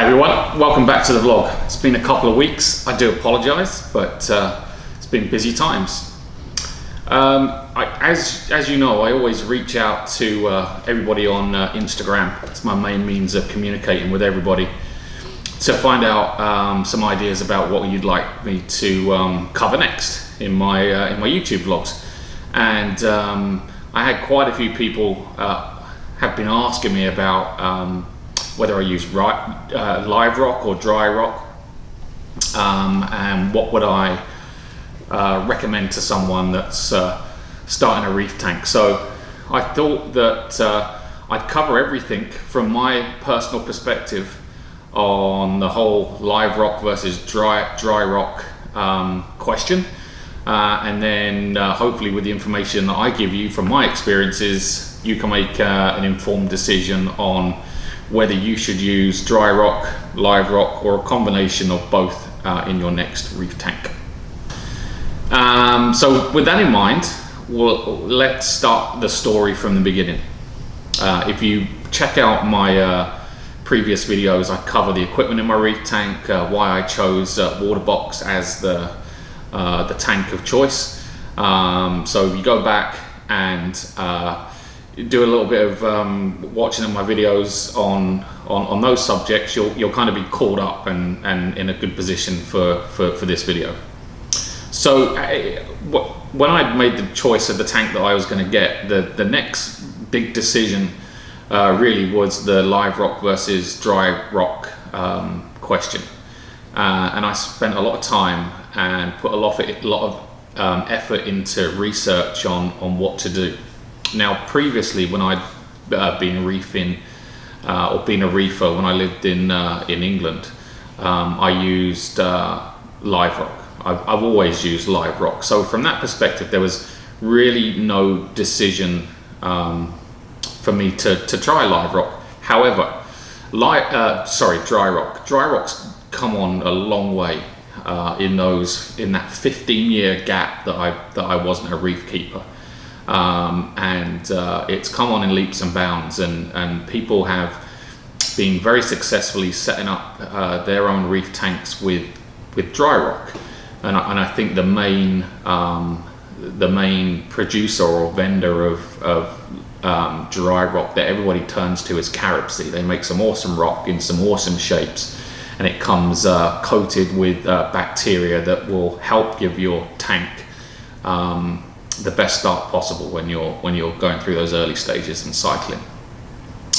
everyone, welcome back to the vlog. It's been a couple of weeks. I do apologise, but it's been busy times. As you know, I always reach out to everybody on Instagram. It's my main means of communicating with everybody to find out some ideas about what you'd like me to cover next in my YouTube vlogs. And I had quite a few people have been asking me about whether I use live rock or dry rock, and what would I recommend to someone that's starting a reef tank. So I thought that I'd cover everything from my personal perspective on the whole live rock versus dry rock question, and then hopefully with the information that I give you from my experiences, you can make an informed decision on whether you should use dry rock, live rock, or a combination of both in your next reef tank. So with that in mind, let's start the story from the beginning. If you check out my previous videos, I cover the equipment in my reef tank, why I chose Waterbox as the tank of choice. So if you go back and do a little bit of watching of my videos on those subjects, you'll kind of be caught up and in a good position for this video. So when I made the choice of the tank that I was going to get, the next big decision really was the live rock versus dry rock question, and I spent a lot of time and put a lot of effort into research on what to do. Now, previously, when I'd been reefing or been a reefer when I lived in England, I used live rock. I've always used live rock. So from that perspective, there was really no decision for me to try live rock. However, dry rock. Dry rock's come on a long way in that 15-year gap that I wasn't a reef keeper. And it's come on in leaps and bounds, and people have been very successfully setting up their own reef tanks with dry rock, and I think the main producer or vendor of dry rock that everybody turns to is Carib Sea. They make some awesome rock in some awesome shapes, and it comes coated with bacteria that will help give your tank the best start possible when you're going through those early stages and cycling.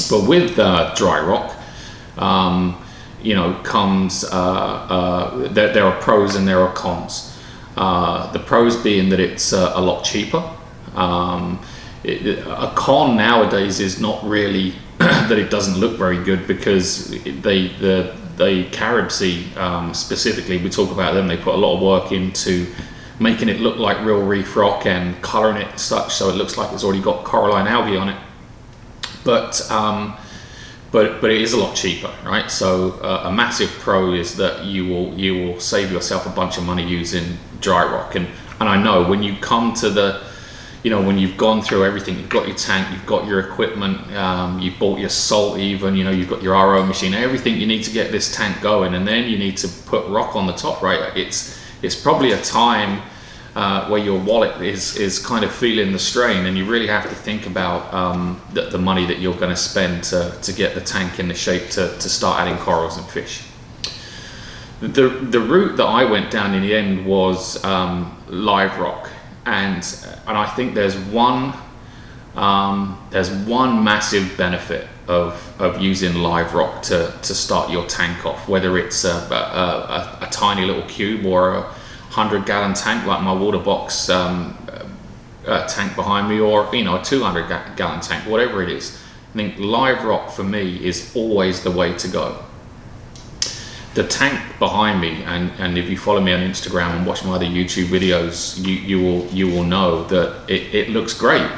But with dry rock, comes there are pros and there are cons. The pros being that it's a lot cheaper. A con nowadays is not really that it doesn't look very good, because the Carib Sea specifically, we talk about them, they put a lot of work into making it look like real reef rock and colouring it such so it looks like it's already got coralline algae on it. But it is a lot cheaper, right? So a massive pro is that you will save yourself a bunch of money using dry rock. And I know when you come to when you've gone through everything, you've got your tank, you've got your equipment, you've bought your salt even, you've got your RO machine, everything you need to get this tank going, and then you need to put rock on the top, right? It's probably a time where your wallet is kind of feeling the strain, and you really have to think about the money that you're going to spend to get the tank in the shape to start adding corals and fish. The route that I went down in the end was live rock, and I think there's one massive benefit of using live rock to start your tank off, whether it's a tiny little cube or a 100-gallon tank like my Waterbox tank behind me, or a 200-gallon tank, whatever it is. I think live rock for me is always the way to go. The tank behind me, and if you follow me on Instagram and watch my other YouTube videos, you will know that it looks great.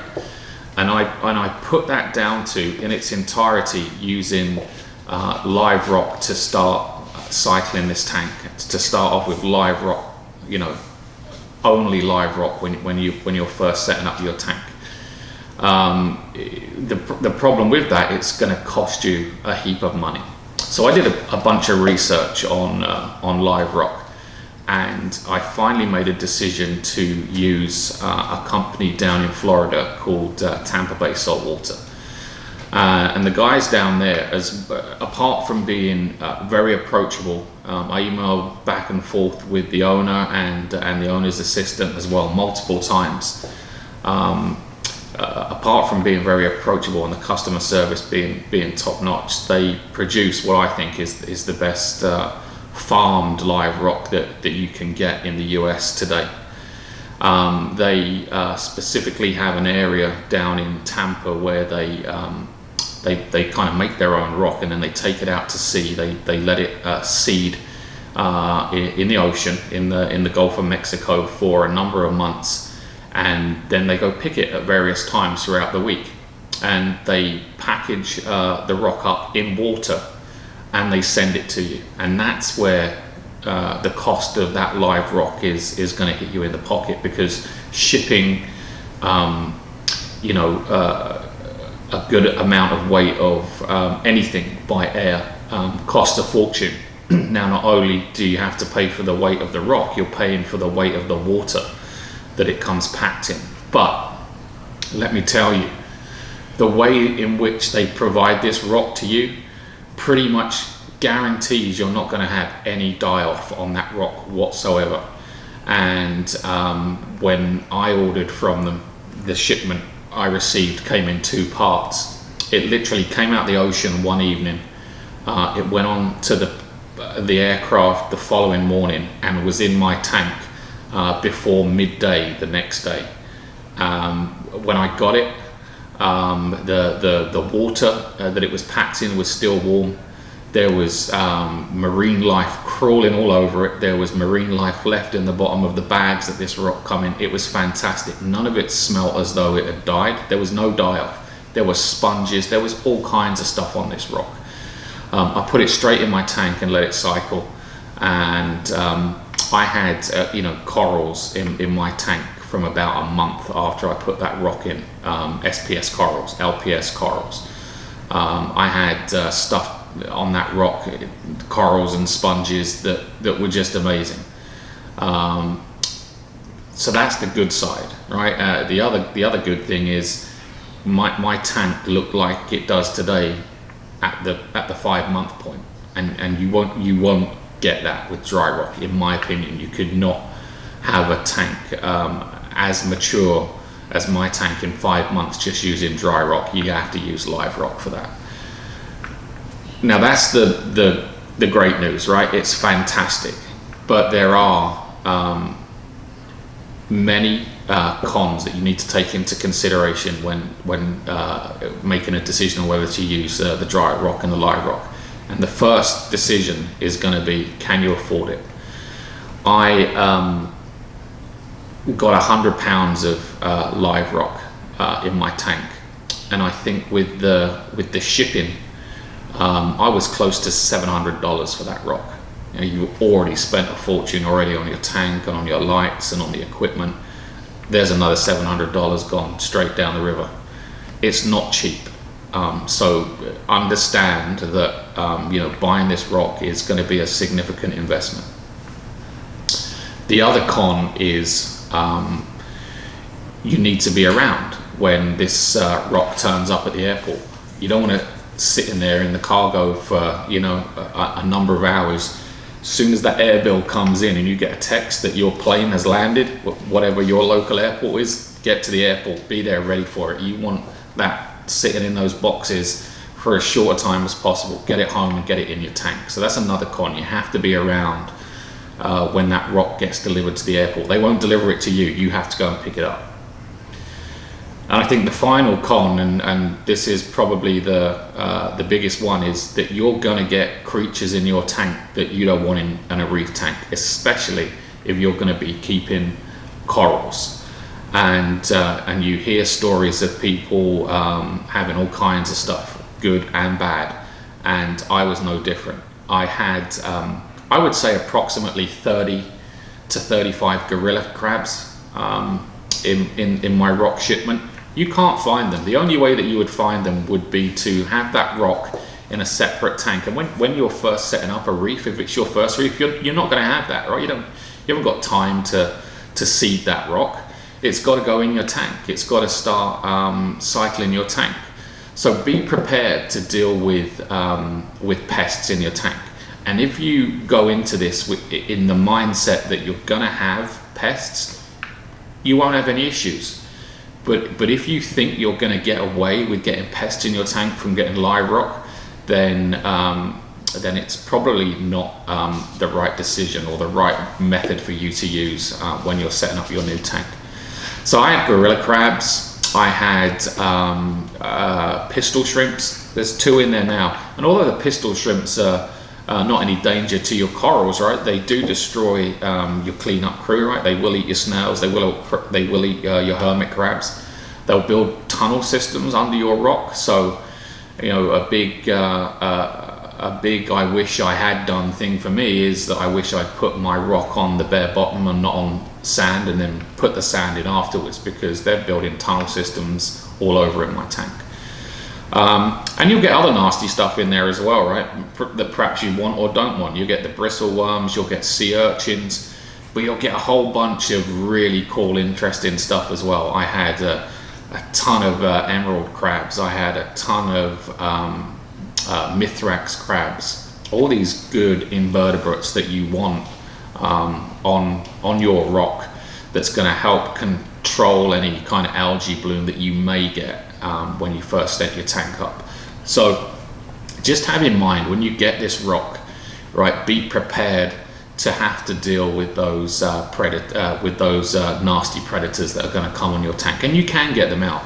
And I put that down to, in its entirety, using live rock to start cycling this tank. To start off with live rock, only live rock when you're first setting up your tank. The problem with that, it's going to cost you a heap of money. So I did a bunch of research on live rock, and I finally made a decision to use a company down in Florida called Tampa Bay Saltwater. And the guys down there, apart from being very approachable, I emailed back and forth with the owner and the owner's assistant as well multiple times. Apart from being very approachable and the customer service being top notch, they produce what I think is the best farmed live rock that you can get in the US today. They specifically have an area down in Tampa where they kind of make their own rock, and then they take it out to sea. They let it seed in the ocean in the Gulf of Mexico for a number of months, and then they go pick it at various times throughout the week, and they package the rock up in water and they send it to you. And that's where the cost of that live rock is going to hit you in the pocket, because shipping a good amount of weight of anything by air costs a fortune. Now, not only do you have to pay for the weight of the rock, you're paying for the weight of the water that it comes packed in. But let me tell you, the way in which they provide this rock to you pretty much guarantees you're not going to have any die-off on that rock whatsoever. And when I ordered from them, the shipment I received came in 2 parts. It literally came out the ocean one evening, it went on to the aircraft the following morning and was in my tank before midday the next day. When I got it, the water that it was packed in was still warm. There was marine life crawling all over it. There was marine life left in the bottom of the bags that this rock come in. It was fantastic. None of it smelt as though it had died. There was no die-off. There were sponges. There was all kinds of stuff on this rock. I put it straight in my tank and let it cycle. And I had corals in my tank from about a month after I put that rock in. SPS corals, LPS corals. I had stuff on that rock, corals and sponges that were just amazing. So that's the good side, right? The other good thing is my tank looked like it does today at the 5-month point, and you won't get that with dry rock. In my opinion, you could not have a tank as mature as my tank in 5 months just using dry rock. You have to use live rock for that. Now that's the great news, right? It's fantastic, but there are many cons that you need to take into consideration when making a decision on whether to use the dry rock and the live rock. And the first decision is going to be, can you afford it? I got 100 pounds of live rock in my tank, and I think with the shipping, I was close to $700 for that rock. You already spent a fortune already on your tank and on your lights and on the equipment. There's another $700 gone straight down the river. It's not cheap. So understand that buying this rock is going to be a significant investment. The other con is you need to be around when this rock turns up at the airport. You don't want to sit in there in the cargo for a number of hours. As soon as that air bill comes in and you get a text that your plane has landed, whatever your local airport is, get to the airport, be there ready for it. You want that sitting in those boxes for as short a time as possible. Get it home and get it in your tank. So that's another con. You have to be around when that rock gets delivered to the airport. They won't deliver it to you. You have to go and pick it up. And I think the final con, and this is probably the biggest one, is that you're going to get creatures in your tank that you don't want in a reef tank, especially if you're going to be keeping corals. And you hear stories of people having all kinds of stuff, good and bad. And I was no different. I had, I would say, approximately 30 to 35 gorilla crabs in my rock shipment. You can't find them. The only way that you would find them would be to have that rock in a separate tank. And when you're first setting up a reef, if it's your first reef, you're not going to have that, right? You haven't got time to seed that rock. It's got to go in your tank. It's got to start cycling your tank. So be prepared to deal with pests in your tank. And if you go into this in the mindset that you're going to have pests, you won't have any issues. But if you think you're going to get away with getting pests in your tank from getting live rock, then it's probably not the right decision or the right method for you to use when you're setting up your new tank. So I had gorilla crabs. I had pistol shrimps. There's 2 in there now. And although the pistol shrimps are not any danger to your corals, right? They do destroy your cleanup crew, right? They will eat your snails. They will eat your hermit crabs. They'll build tunnel systems under your rock. So, a big I wish I had done thing for me is that I wish I'd put my rock on the bare bottom and not on sand, and then put the sand in afterwards, because they're building tunnel systems all over in my tank. And you'll get other nasty stuff in there as well, right? That perhaps you want or don't want. You get the bristle worms, you'll get sea urchins, but you'll get a whole bunch of really cool, interesting stuff as well. I had a ton of emerald crabs. I had a ton of Mithrax crabs. All these good invertebrates that you want on your rock, that's going to help control any kind of algae bloom that you may get when you first set your tank up. So just have in mind, when you get this rock, right, be prepared to have to deal with those nasty predators that are going to come on your tank, and you can get them out.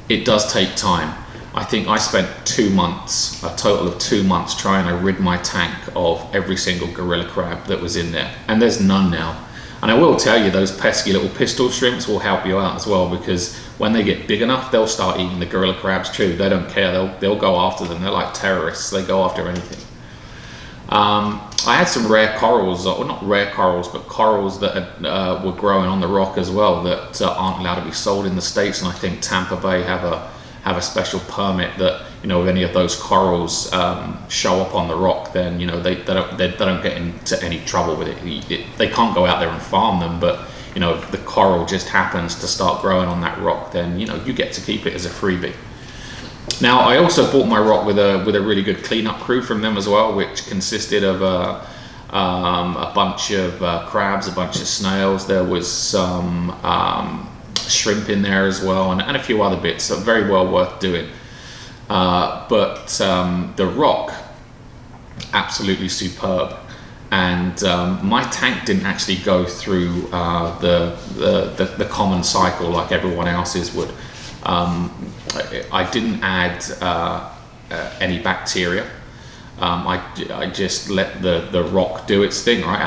It does take time. I think I spent 2 months, a total of 2 months, trying to rid my tank of every single gorilla crab that was in there, and there's none now. And I will tell you, those pesky little pistol shrimps will help you out as well, because when they get big enough, they'll start eating the gorilla crabs too. They don't care. They'll go after them. They're like terrorists. They go after anything. I had some rare corals, or not rare corals, but corals that were growing on the rock as well, that aren't allowed to be sold in the States. And I think Tampa Bay have a special permit that, if any of those corals show up on the rock, then they don't get into any trouble with it. They can't go out there and farm them, but if the coral just happens to start growing on that rock, then you get to keep it as a freebie. Now, I also bought my rock with a really good cleanup crew from them as well, which consisted of a bunch of crabs, a bunch of snails. There was some shrimp in there as well, and a few other bits. So very well worth doing. But the rock, absolutely superb. And my tank didn't actually go through the common cycle like everyone else's would. I didn't add any bacteria. I just let the rock do its thing, right?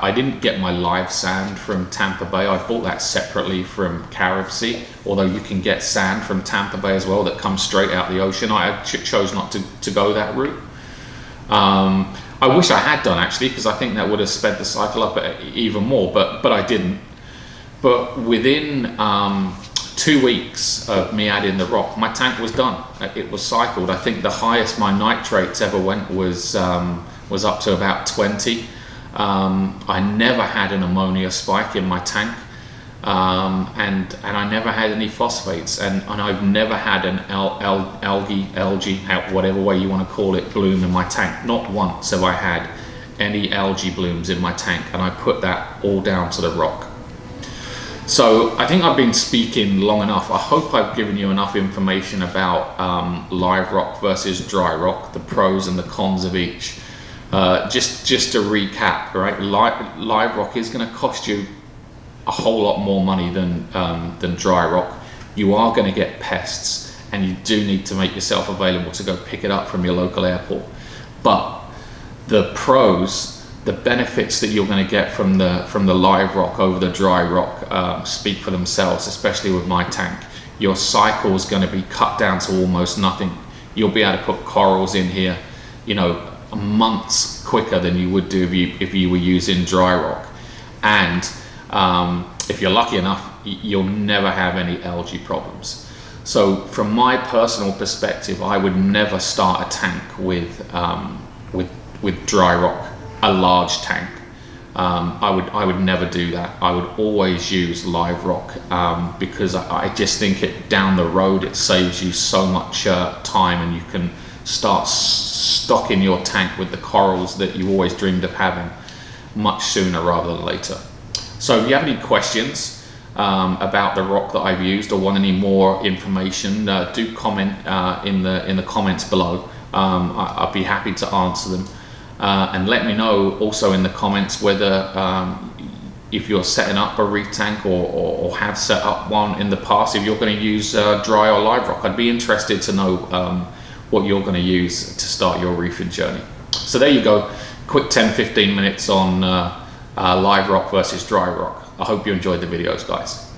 I didn't get my live sand from Tampa Bay. I bought that separately from Carib Sea, although you can get sand from Tampa Bay as well that comes straight out the ocean. I chose not to go that route. I wish I had done, actually, because I think that would have sped the cycle up even more, but I didn't. But within 2 weeks of me adding the rock, my tank was done. It was cycled. I think the highest my nitrates ever went was up to about 20. I never had an ammonia spike in my tank, and I never had any phosphates, and I've never had an algae, whatever way you want to call it, bloom in my tank. Not once have I had any algae blooms in my tank, and I put that all down to the rock. So I think I've been speaking long enough. I hope I've given you enough information about live rock versus dry rock, the pros and the cons of each. Just to recap, right? Live rock is going to cost you a whole lot more money than dry rock. You are going to get pests, and you do need to make yourself available to go pick it up from your local airport. But the pros, the benefits that you're going to get from the live rock over the dry rock speak for themselves, especially with my tank. Your cycle is going to be cut down to almost nothing. You'll be able to put corals in here, months quicker than you would do if you were using dry rock. And if you're lucky enough, you'll never have any algae problems. So from my personal perspective, I would never start a tank with dry rock, a large tank. I would never do that. I would always use live rock, because I just think down the road it saves you so much time, and you can start stocking your tank with the corals that you always dreamed of having much sooner rather than later. So if you have any questions about the rock that I've used, or want any more information, do comment in the comments below. I'll be happy to answer them. And let me know also in the comments whether if you're setting up a reef tank or have set up one in the past, if you're going to use dry or live rock. I'd be interested to know what you're going to use to start your reefing journey. So there you go, quick 10-15 minutes on live rock versus dry rock. I hope you enjoyed the videos, guys.